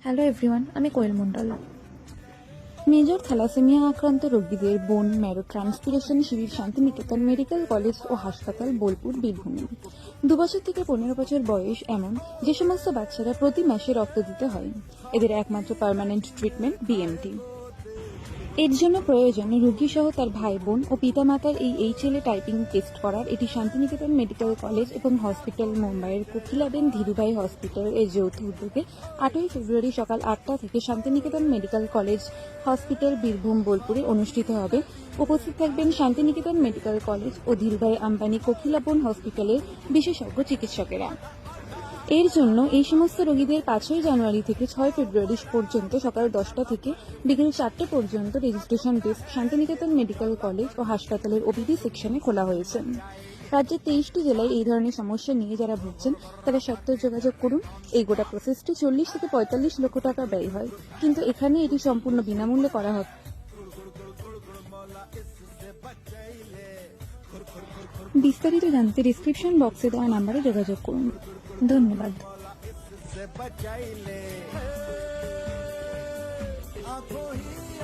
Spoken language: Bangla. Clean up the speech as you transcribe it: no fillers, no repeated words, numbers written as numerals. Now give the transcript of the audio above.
হ্যালো এভরিওয়ান, আমি কোয়েল মণ্ডল। মেজর থ্যালাসেমিয়া আক্রান্ত রোগীদের বোন ম্যারো ট্রান্সপ্লান্টেশন শিবির শান্তিনিকেতন মেডিকেল কলেজ ও হাসপাতাল, বোলপুর, বীরভূমে। 2 বছর থেকে 15 বছর বয়স এমন যে সমস্ত বাচ্চারা প্রতি মাসে রক্ত দিতে হয়, এদের একমাত্র পার্মানেন্ট ট্রিটমেন্ট বিএমটি। এর জন্য প্রয়োজন রোগী সহ তার ভাই বোন ও পিতামাতার এই HLA টাইপিং টেস্ট করার। এটি শান্তিনিকেতন মেডিকেল কলেজ এবং হসপিটাল, মুম্বাইয়ের কোকিলাবেন ধীরুভাই হসপিটাল এর যৌথ উদ্যোগে 8ই ফেব্রুয়ারি সকাল 8টা থেকে Santiniketan medical college, hospital, Birbhum, বোলপুরে অনুষ্ঠিত হবে। উপস্থিত থাকবেন শান্তিনিকেতন মেডিকেল কলেজ ও ধীরুভাই আম্বানি কোকিলাবন হসপিটালের বিশেষজ্ঞ চিকিৎসকেরা। এর জন্য এই সমস্ত রোগীদের 5ই জানুয়ারি থেকে 6 ফেব্রুয়ারি পর্যন্ত সকাল 10টা থেকে বিকেল 4টে পর্যন্ত registration desk Shantiniketan medical college ও হাসপাতালের ওপিডি সেকশনে খোলা হয়েছে। রাজ্যের 23টি জেলায় এই ধরনের সমস্যা নিয়ে যারা ভুগছেন তারা সত্ত্বর যোগাযোগ করুন। এই গোটা প্রসেসটি 40 থেকে 45 লক্ষ টাকা ব্যয় হয়, কিন্তু এখানে এটি সম্পূর্ণ বিনামূল্যে করা হবে। বিস্তারিত জানতে ডিসক্রিপশন বক্সে দেওয়া নাম্বারে যোগাযোগ করুন। ধন্যবাদ। से बचाइले आंखों ही